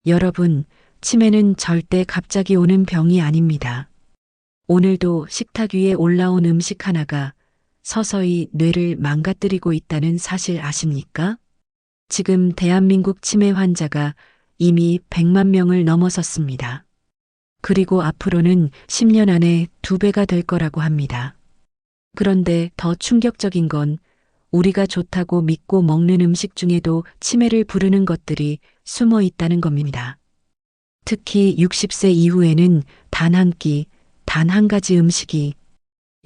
여러분, 치매는 절대 갑자기 오는 병이 아닙니다. 오늘도 식탁 위에 올라온 음식 하나가 서서히 뇌를 망가뜨리고 있다는 사실 아십니까? 지금 대한민국 치매 환자가 이미 100만 명을 넘어섰습니다. 그리고 앞으로는 10년 안에 2배가 될 거라고 합니다. 그런데 더 충격적인 건 우리가 좋다고 믿고 먹는 음식 중에도 치매를 부르는 것들이 숨어 있다는 겁니다. 특히 60세 이후에는 단 한 끼, 단 한 가지 음식이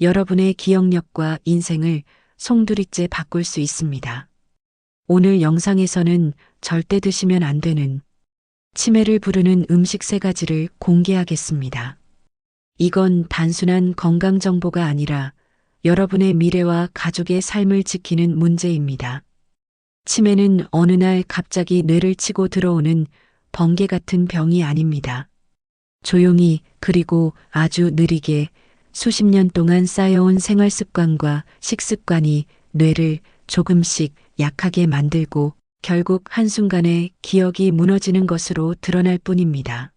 여러분의 기억력과 인생을 송두리째 바꿀 수 있습니다. 오늘 영상에서는 절대 드시면 안 되는 치매를 부르는 음식 3가지를 공개하겠습니다. 이건 단순한 건강 정보가 아니라 여러분의 미래와 가족의 삶을 지키는 문제입니다. 치매는 어느 날 갑자기 뇌를 치고 들어오는 번개 같은 병이 아닙니다. 조용히 그리고 아주 느리게 수십 년 동안 쌓여온 생활 습관과 식습관이 뇌를 조금씩 약하게 만들고 결국 한순간에 기억이 무너지는 것으로 드러날 뿐입니다.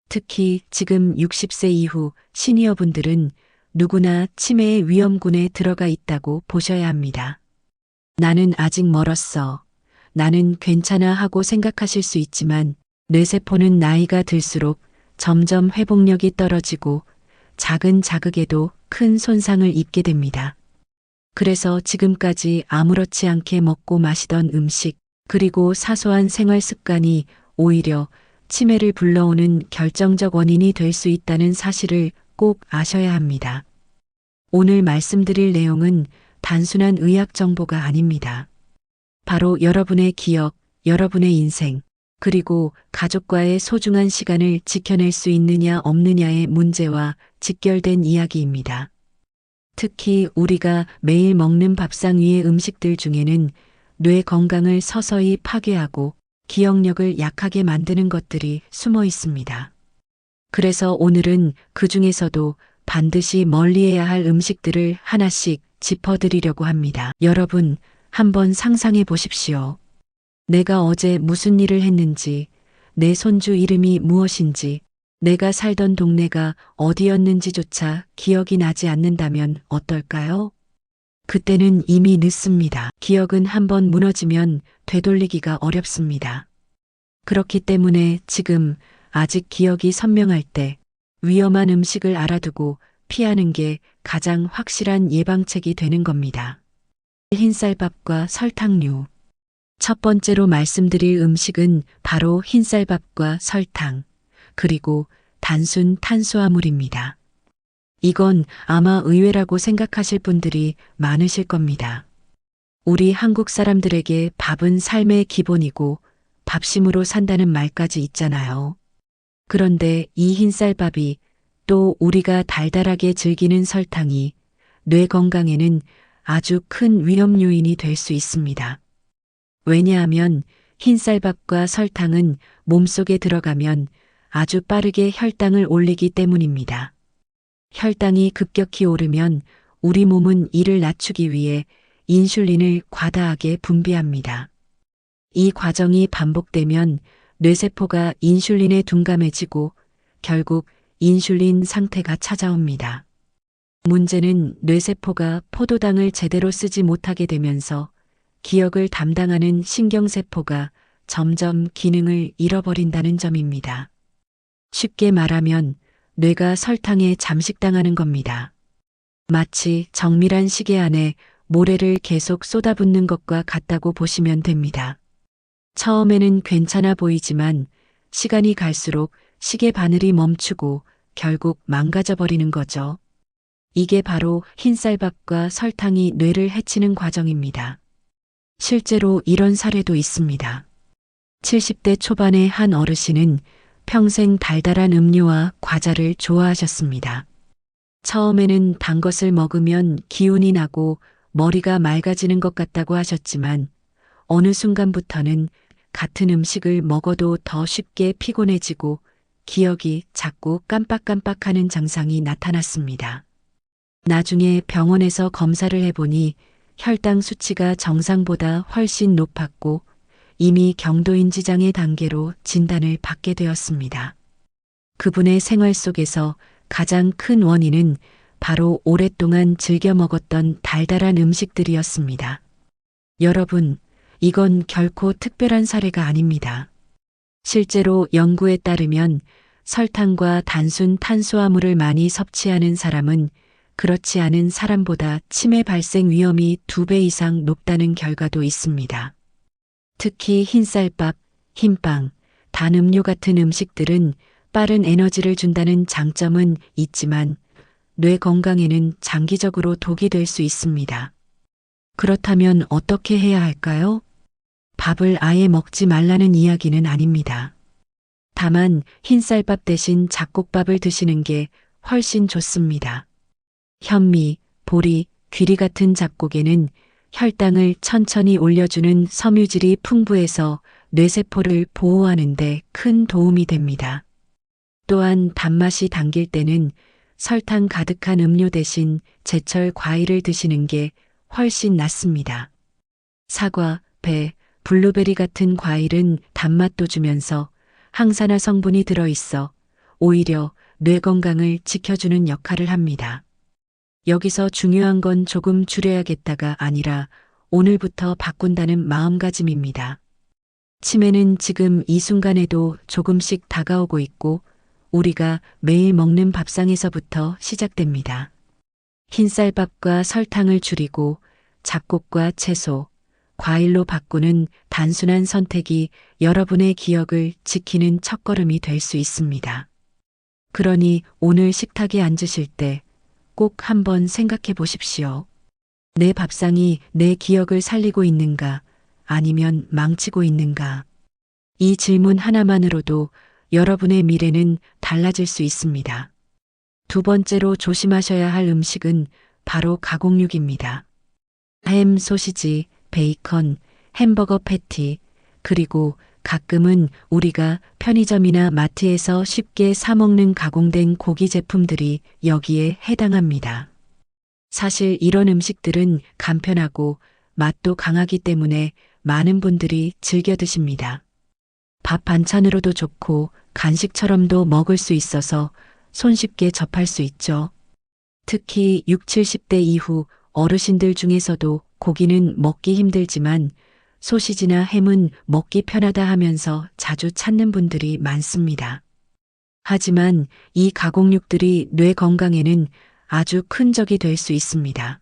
특히 지금 60세 이후 시니어분들은 누구나 치매의 위험군에 들어가 있다고 보셔야 합니다. 나는 아직 멀었어. 나는 괜찮아 하고 생각하실 수 있지만 뇌세포는 나이가 들수록 점점 회복력이 떨어지고 작은 자극에도 큰 손상을 입게 됩니다. 그래서 지금까지 아무렇지 않게 먹고 마시던 음식, 그리고 사소한 생활 습관이 오히려 치매를 불러오는 결정적 원인이 될 수 있다는 사실을 꼭 아셔야 합니다. 오늘 말씀드릴 내용은 단순한 의학 정보가 아닙니다. 바로 여러분의 기억, 여러분의 인생, 그리고 가족과의 소중한 시간을 지켜낼 수 있느냐 없느냐의 문제와 직결된 이야기입니다. 특히 우리가 매일 먹는 밥상 위의 음식들 중에는 뇌 건강을 서서히 파괴하고 기억력을 약하게 만드는 것들이 숨어 있습니다. 그래서 오늘은 그 중에서도 반드시 멀리해야 할 음식들을 하나씩 짚어드리려고 합니다. 여러분, 한번 상상해 보십시오. 내가 어제 무슨 일을 했는지, 내 손주 이름이 무엇인지, 내가 살던 동네가 어디였는지조차 기억이 나지 않는다면 어떨까요? 그때는 이미 늦습니다. 기억은 한번 무너지면 되돌리기가 어렵습니다. 그렇기 때문에 지금 아직 기억이 선명할 때 위험한 음식을 알아두고 피하는 게 가장 확실한 예방책이 되는 겁니다. 흰쌀밥과 설탕류. 첫 번째로 말씀드릴 음식은 바로 흰쌀밥과 설탕, 그리고 단순 탄수화물입니다. 이건 아마 의외라고 생각하실 분들이 많으실 겁니다. 우리 한국 사람들에게 밥은 삶의 기본이고 밥심으로 산다는 말까지 있잖아요. 그런데 이 흰쌀밥이 또 우리가 달달하게 즐기는 설탕이 뇌 건강에는 아주 큰 위험 요인이 될 수 있습니다. 왜냐하면 흰쌀밥과 설탕은 몸속에 들어가면 아주 빠르게 혈당을 올리기 때문입니다. 혈당이 급격히 오르면 우리 몸은 이를 낮추기 위해 인슐린을 과다하게 분비합니다. 이 과정이 반복되면 뇌세포가 인슐린에 둔감해지고 결국 인슐린 상태가 찾아옵니다. 문제는 뇌세포가 포도당을 제대로 쓰지 못하게 되면서 기억을 담당하는 신경세포가 점점 기능을 잃어버린다는 점입니다. 쉽게 말하면 뇌가 설탕에 잠식당하는 겁니다. 마치 정밀한 시계 안에 모래를 계속 쏟아붓는 것과 같다고 보시면 됩니다. 처음에는 괜찮아 보이지만 시간이 갈수록 시계 바늘이 멈추고 결국 망가져 버리는 거죠. 이게 바로 흰쌀밥과 설탕이 뇌를 해치는 과정입니다. 실제로 이런 사례도 있습니다. 70대 초반의 한 어르신은 평생 달달한 음료와 과자를 좋아하셨습니다. 처음에는 단 것을 먹으면 기운이 나고 머리가 맑아지는 것 같다고 하셨지만 어느 순간부터는 같은 음식을 먹어도 더 쉽게 피곤해지고 기억이 자꾸 깜빡깜빡하는 증상이 나타났습니다. 나중에 병원에서 검사를 해보니 혈당 수치가 정상보다 훨씬 높았고 이미 경도인지장애 단계로 진단을 받게 되었습니다. 그분의 생활 속에서 가장 큰 원인은 바로 오랫동안 즐겨 먹었던 달달한 음식들이었습니다. 여러분, 이건 결코 특별한 사례가 아닙니다. 실제로 연구에 따르면 설탕과 단순 탄수화물을 많이 섭취하는 사람은 그렇지 않은 사람보다 치매 발생 위험이 2배 이상 높다는 결과도 있습니다. 특히 흰쌀밥, 흰빵, 단 음료 같은 음식들은 빠른 에너지를 준다는 장점은 있지만 뇌 건강에는 장기적으로 독이 될 수 있습니다. 그렇다면 어떻게 해야 할까요? 밥을 아예 먹지 말라는 이야기는 아닙니다. 다만 흰쌀밥 대신 잡곡밥을 드시는 게 훨씬 좋습니다. 현미, 보리, 귀리 같은 잡곡에는 혈당을 천천히 올려주는 섬유질이 풍부해서 뇌세포를 보호하는 데 큰 도움이 됩니다. 또한 단맛이 당길 때는 설탕 가득한 음료 대신 제철 과일을 드시는 게 훨씬 낫습니다. 사과, 배, 블루베리 같은 과일은 단맛도 주면서 항산화 성분이 들어있어 오히려 뇌 건강을 지켜주는 역할을 합니다. 여기서 중요한 건 조금 줄여야겠다가 아니라 오늘부터 바꾼다는 마음가짐입니다. 치매는 지금 이 순간에도 조금씩 다가오고 있고 우리가 매일 먹는 밥상에서부터 시작됩니다. 흰쌀밥과 설탕을 줄이고 잡곡과 채소, 과일로 바꾸는 단순한 선택이 여러분의 기억을 지키는 첫걸음이 될 수 있습니다. 그러니 오늘 식탁에 앉으실 때 꼭 한번 생각해 보십시오. 내 밥상이 내 기억을 살리고 있는가 아니면 망치고 있는가? 이 질문 하나만으로도 여러분의 미래는 달라질 수 있습니다. 두 번째로 조심하셔야 할 음식은 바로 가공육입니다. 햄, 소시지, 베이컨, 햄버거 패티, 그리고 가끔은 우리가 편의점이나 마트에서 쉽게 사 먹는 가공된 고기 제품들이 여기에 해당합니다. 사실 이런 음식들은 간편하고 맛도 강하기 때문에 많은 분들이 즐겨 드십니다. 밥 반찬으로도 좋고 간식처럼도 먹을 수 있어서 손쉽게 접할 수 있죠. 특히 60, 70대 이후 어르신들 중에서도 고기는 먹기 힘들지만 소시지나 햄은 먹기 편하다 하면서 자주 찾는 분들이 많습니다. 하지만 이 가공육들이 뇌 건강에는 아주 큰 적이 될 수 있습니다.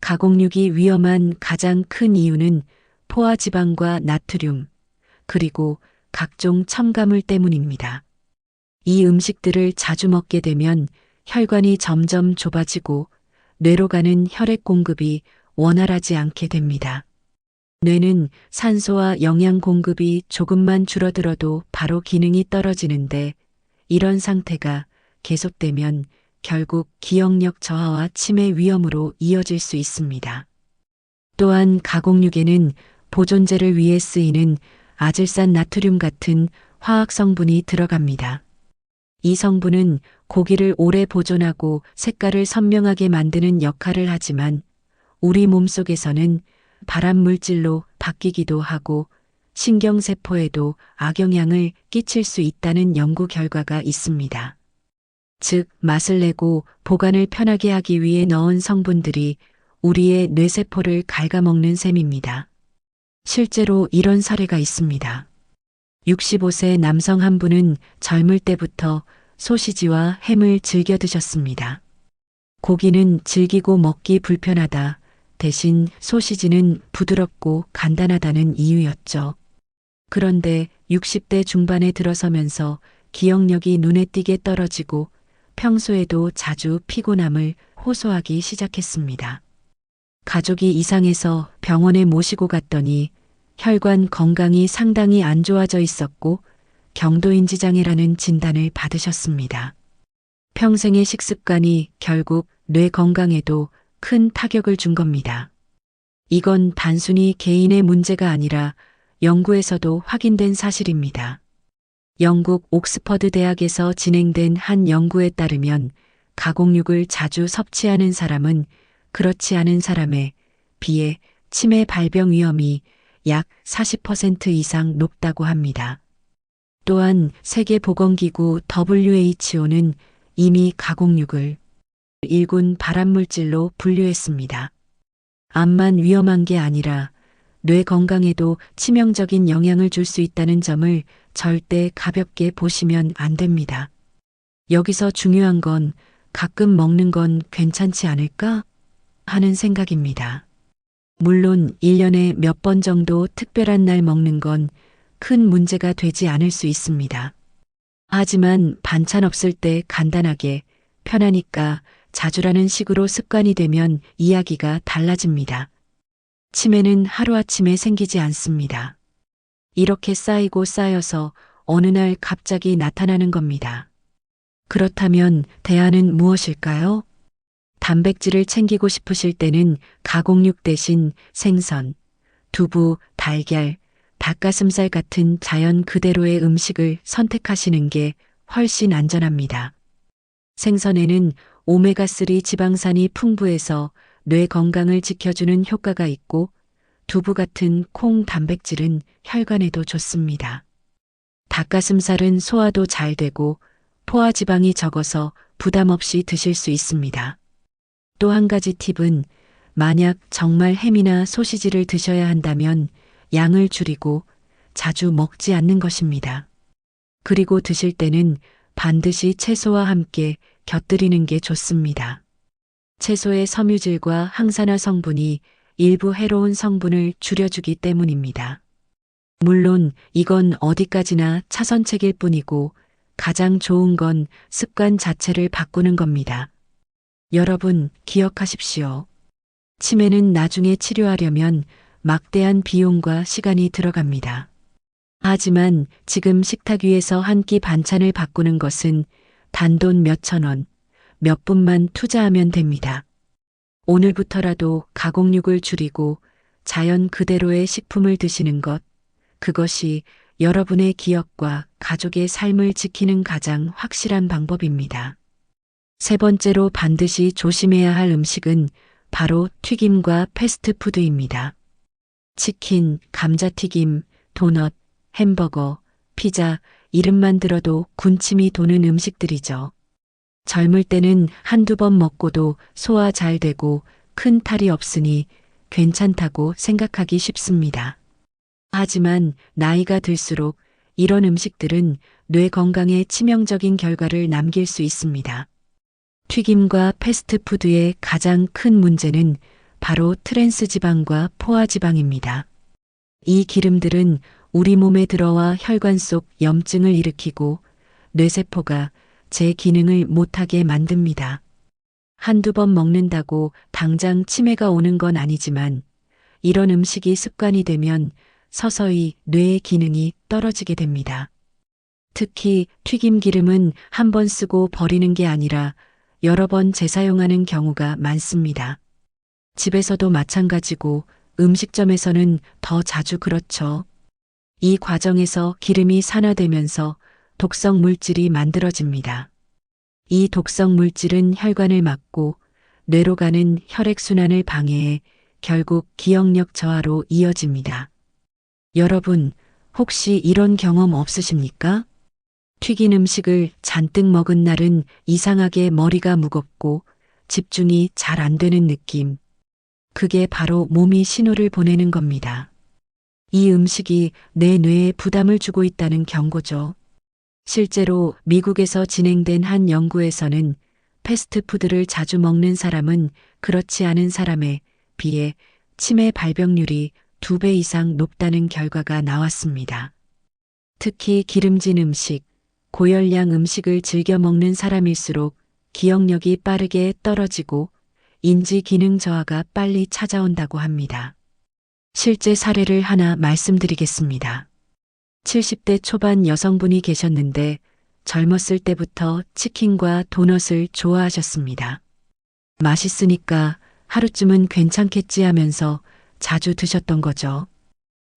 가공육이 위험한 가장 큰 이유는 포화지방과 나트륨, 그리고 각종 첨가물 때문입니다. 이 음식들을 자주 먹게 되면 혈관이 점점 좁아지고 뇌로 가는 혈액 공급이 원활하지 않게 됩니다. 뇌는 산소와 영양 공급이 조금만 줄어들어도 바로 기능이 떨어지는데 이런 상태가 계속되면 결국 기억력 저하와 치매 위험으로 이어질 수 있습니다. 또한 가공육에는 보존제를 위해 쓰이는 아질산 나트륨 같은 화학 성분이 들어갑니다. 이 성분은 고기를 오래 보존하고 색깔을 선명하게 만드는 역할을 하지만 우리 몸속에서는 발암 물질로 바뀌기도 하고 신경세포에도 악영향을 끼칠 수 있다는 연구 결과가 있습니다. 즉, 맛을 내고 보관을 편하게 하기 위해 넣은 성분들이 우리의 뇌세포를 갉아먹는 셈입니다. 실제로 이런 사례가 있습니다. 65세 남성 한 분은 젊을 때부터 소시지와 햄을 즐겨 드셨습니다. 고기는 질기고 먹기 불편하다. 대신 소시지는 부드럽고 간단하다는 이유였죠. 그런데 60대 중반에 들어서면서 기억력이 눈에 띄게 떨어지고 평소에도 자주 피곤함을 호소하기 시작했습니다. 가족이 이상해서 병원에 모시고 갔더니 혈관 건강이 상당히 안 좋아져 있었고 경도인지장애라는 진단을 받으셨습니다. 평생의 식습관이 결국 뇌 건강에도 큰 타격을 준 겁니다. 이건 단순히 개인의 문제가 아니라 연구에서도 확인된 사실입니다. 영국 옥스퍼드 대학에서 진행된 한 연구에 따르면 가공육을 자주 섭취하는 사람은 그렇지 않은 사람에 비해 치매 발병 위험이 약 40% 이상 높다고 합니다. 또한 세계보건기구 WHO는 이미 가공육을 1군 발암물질로 분류했습니다. 암만 위험한 게 아니라 뇌 건강에도 치명적인 영향을 줄 수 있다는 점을 절대 가볍게 보시면 안 됩니다. 여기서 중요한 건 가끔 먹는 건 괜찮지 않을까 하는 생각입니다. 물론 1년에 몇 번 정도 특별한 날 먹는 건 큰 문제가 되지 않을 수 있습니다. 하지만 반찬 없을 때 간단하게 편하니까 자주라는 식으로 습관이 되면 이야기가 달라집니다. 치매는 하루아침에 생기지 않습니다. 이렇게 쌓이고 쌓여서 어느 날 갑자기 나타나는 겁니다. 그렇다면 대안은 무엇일까요? 단백질을 챙기고 싶으실 때는 가공육 대신 생선, 두부, 달걀, 닭가슴살 같은 자연 그대로의 음식을 선택하시는 게 훨씬 안전합니다. 생선에는 오메가3 지방산이 풍부해서 뇌 건강을 지켜주는 효과가 있고 두부 같은 콩 단백질은 혈관에도 좋습니다. 닭가슴살은 소화도 잘 되고 포화지방이 적어서 부담 없이 드실 수 있습니다. 또 한 가지 팁은 만약 정말 햄이나 소시지를 드셔야 한다면 양을 줄이고 자주 먹지 않는 것입니다. 그리고 드실 때는 반드시 채소와 함께 곁들이는 게 좋습니다. 채소의 섬유질과 항산화 성분이 일부 해로운 성분을 줄여주기 때문입니다. 물론 이건 어디까지나 차선책일 뿐이고 가장 좋은 건 습관 자체를 바꾸는 겁니다. 여러분 기억하십시오. 치매는 나중에 치료하려면 막대한 비용과 시간이 들어갑니다. 하지만 지금 식탁 위에서 한 끼 반찬을 바꾸는 것은 단돈 몇천 원, 몇 분만 투자하면 됩니다. 오늘부터라도 가공육을 줄이고 자연 그대로의 식품을 드시는 것, 그것이 여러분의 기억과 가족의 삶을 지키는 가장 확실한 방법입니다. 세 번째로 반드시 조심해야 할 음식은 바로 튀김과 패스트푸드입니다. 치킨, 감자튀김, 도넛, 햄버거, 피자, 이름만 들어도 군침이 도는 음식들이죠. 젊을 때는 한두 번 먹고도 소화 잘 되고 큰 탈이 없으니 괜찮다고 생각하기 쉽습니다. 하지만 나이가 들수록 이런 음식들은 뇌 건강에 치명적인 결과를 남길 수 있습니다. 튀김과 패스트푸드의 가장 큰 문제는 바로 트랜스 지방과 포화 지방입니다. 이 기름들은 우리 몸에 들어와 혈관 속 염증을 일으키고 뇌세포가 제 기능을 못하게 만듭니다. 한두 번 먹는다고 당장 치매가 오는 건 아니지만 이런 음식이 습관이 되면 서서히 뇌의 기능이 떨어지게 됩니다. 특히 튀김 기름은 한 번 쓰고 버리는 게 아니라 여러 번 재사용하는 경우가 많습니다. 집에서도 마찬가지고 음식점에서는 더 자주 그렇죠. 이 과정에서 기름이 산화되면서 독성 물질이 만들어집니다. 이 독성 물질은 혈관을 막고 뇌로 가는 혈액순환을 방해해 결국 기억력 저하로 이어집니다. 여러분, 혹시 이런 경험 없으십니까? 튀긴 음식을 잔뜩 먹은 날은 이상하게 머리가 무겁고 집중이 잘 안 되는 느낌. 그게 바로 몸이 신호를 보내는 겁니다. 이 음식이 내 뇌에 부담을 주고 있다는 경고죠. 실제로 미국에서 진행된 한 연구에서는 패스트푸드를 자주 먹는 사람은 그렇지 않은 사람에 비해 치매 발병률이 2배 이상 높다는 결과가 나왔습니다. 특히 기름진 음식, 고열량 음식을 즐겨 먹는 사람일수록 기억력이 빠르게 떨어지고 인지 기능 저하가 빨리 찾아온다고 합니다. 실제 사례를 하나 말씀드리겠습니다. 70대 초반 여성분이 계셨는데 젊었을 때부터 치킨과 도넛을 좋아하셨습니다. 맛있으니까 하루쯤은 괜찮겠지 하면서 자주 드셨던 거죠.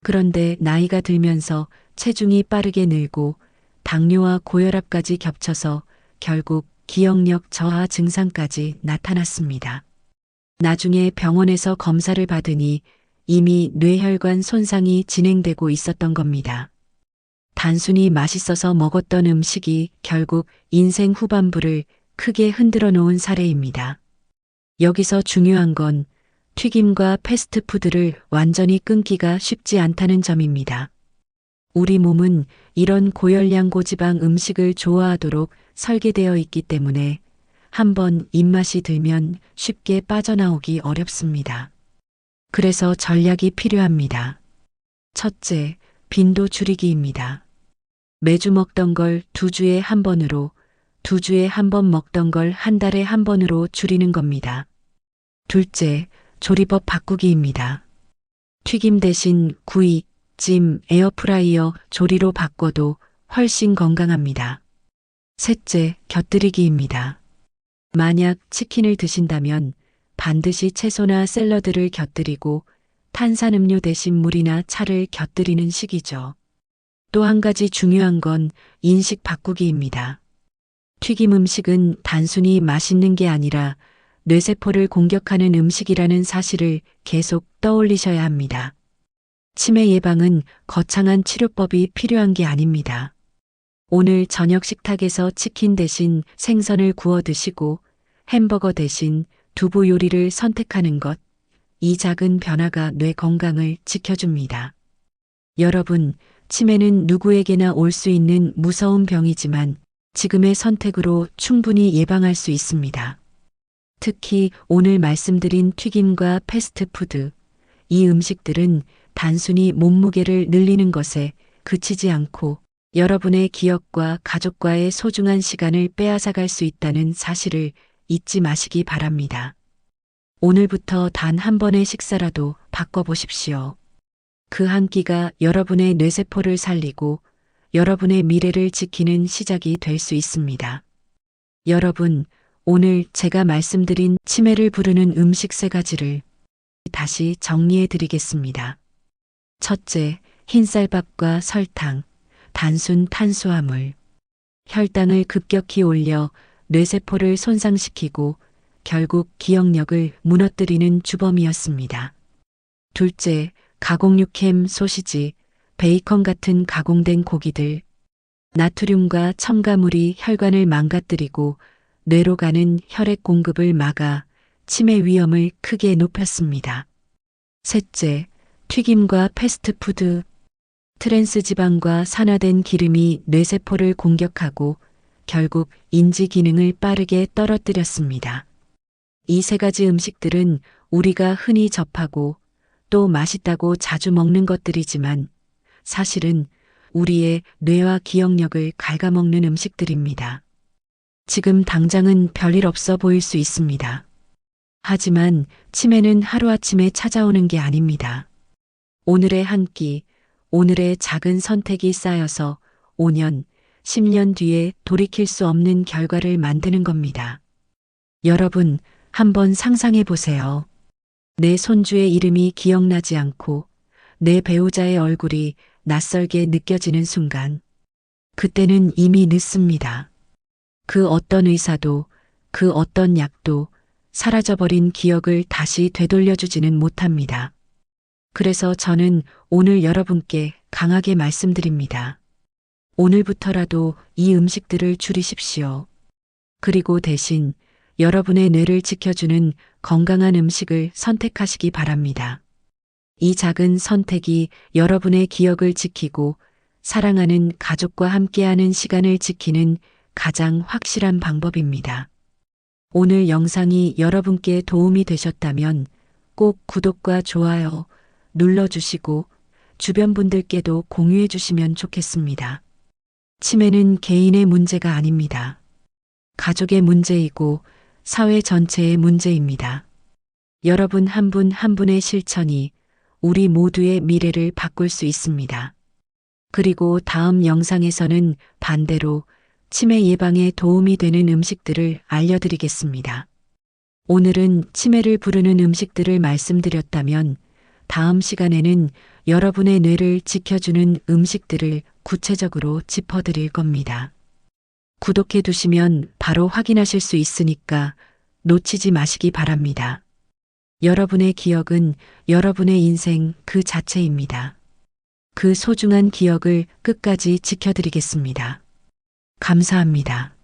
그런데 나이가 들면서 체중이 빠르게 늘고 당뇨와 고혈압까지 겹쳐서 결국 기억력 저하 증상까지 나타났습니다. 나중에 병원에서 검사를 받으니 이미 뇌혈관 손상이 진행되고 있었던 겁니다. 단순히 맛있어서 먹었던 음식이 결국 인생 후반부를 크게 흔들어 놓은 사례입니다. 여기서 중요한 건 튀김과 패스트푸드를 완전히 끊기가 쉽지 않다는 점입니다. 우리 몸은 이런 고열량 고지방 음식을 좋아하도록 설계되어 있기 때문에 한번 입맛이 들면 쉽게 빠져나오기 어렵습니다. 그래서 전략이 필요합니다. 첫째, 빈도 줄이기입니다. 매주 먹던 걸 2주에 한 번으로, 2주에 한 번 먹던 걸 한 달에 한 번으로 줄이는 겁니다. 둘째, 조리법 바꾸기입니다. 튀김 대신 구이, 찜, 에어프라이어, 조리로 바꿔도 훨씬 건강합니다. 셋째, 곁들이기입니다. 만약 치킨을 드신다면 반드시 채소나 샐러드를 곁들이고 탄산음료 대신 물이나 차를 곁들이는 식이죠. 또 한 가지 중요한 건 인식 바꾸기입니다. 튀김 음식은 단순히 맛있는 게 아니라 뇌세포를 공격하는 음식이라는 사실을 계속 떠올리셔야 합니다. 치매 예방은 거창한 치료법이 필요한 게 아닙니다. 오늘 저녁 식탁에서 치킨 대신 생선을 구워 드시고 햄버거 대신 두부 요리를 선택하는 것, 이 작은 변화가 뇌 건강을 지켜줍니다. 여러분, 치매는 누구에게나 올 수 있는 무서운 병이지만 지금의 선택으로 충분히 예방할 수 있습니다. 특히 오늘 말씀드린 튀김과 패스트푸드, 이 음식들은 단순히 몸무게를 늘리는 것에 그치지 않고 여러분의 기억과 가족과의 소중한 시간을 빼앗아갈 수 있다는 사실을 잊지 마시기 바랍니다. 오늘부터 단 한 번의 식사라도 바꿔보십시오. 그 한 끼가 여러분의 뇌세포를 살리고 여러분의 미래를 지키는 시작이 될 수 있습니다. 여러분, 오늘 제가 말씀드린 치매를 부르는 음식 3가지를 다시 정리해 드리겠습니다. 첫째, 흰쌀밥과 설탕, 단순 탄수화물. 혈당을 급격히 올려 뇌세포를 손상시키고 결국 기억력을 무너뜨리는 주범이었습니다. 둘째, 가공육햄, 소시지, 베이컨 같은 가공된 고기들. 나트륨과 첨가물이 혈관을 망가뜨리고 뇌로 가는 혈액 공급을 막아 치매 위험을 크게 높였습니다. 셋째, 튀김과 패스트푸드. 트랜스 지방과 산화된 기름이 뇌세포를 공격하고 결국 인지 기능을 빠르게 떨어뜨렸습니다. 이 3가지 음식들은 우리가 흔히 접하고 또 맛있다고 자주 먹는 것들이지만 사실은 우리의 뇌와 기억력을 갉아먹는 음식들입니다. 지금 당장은 별일 없어 보일 수 있습니다. 하지만 치매는 하루아침에 찾아오는 게 아닙니다. 오늘의 한 끼, 오늘의 작은 선택이 쌓여서 5년, 10년 뒤에 돌이킬 수 없는 결과를 만드는 겁니다. 여러분, 한번 상상해 보세요. 내 손주의 이름이 기억나지 않고 내 배우자의 얼굴이 낯설게 느껴지는 순간, 그때는 이미 늦습니다. 그 어떤 의사도, 그 어떤 약도 사라져버린 기억을 다시 되돌려주지는 못합니다. 그래서 저는 오늘 여러분께 강하게 말씀드립니다. 오늘부터라도 이 음식들을 줄이십시오. 그리고 대신 여러분의 뇌를 지켜주는 건강한 음식을 선택하시기 바랍니다. 이 작은 선택이 여러분의 기억을 지키고 사랑하는 가족과 함께하는 시간을 지키는 가장 확실한 방법입니다. 오늘 영상이 여러분께 도움이 되셨다면 꼭 구독과 좋아요 눌러주시고 주변 분들께도 공유해 주시면 좋겠습니다. 치매는 개인의 문제가 아닙니다. 가족의 문제이고 사회 전체의 문제입니다. 여러분 한 분 한 분의 실천이 우리 모두의 미래를 바꿀 수 있습니다. 그리고 다음 영상에서는 반대로 치매 예방에 도움이 되는 음식들을 알려드리겠습니다. 오늘은 치매를 부르는 음식들을 말씀드렸다면 다음 시간에는 여러분의 뇌를 지켜주는 음식들을 구체적으로 짚어드릴 겁니다. 구독해 두시면 바로 확인하실 수 있으니까 놓치지 마시기 바랍니다. 여러분의 기억은 여러분의 인생 그 자체입니다. 그 소중한 기억을 끝까지 지켜드리겠습니다. 감사합니다.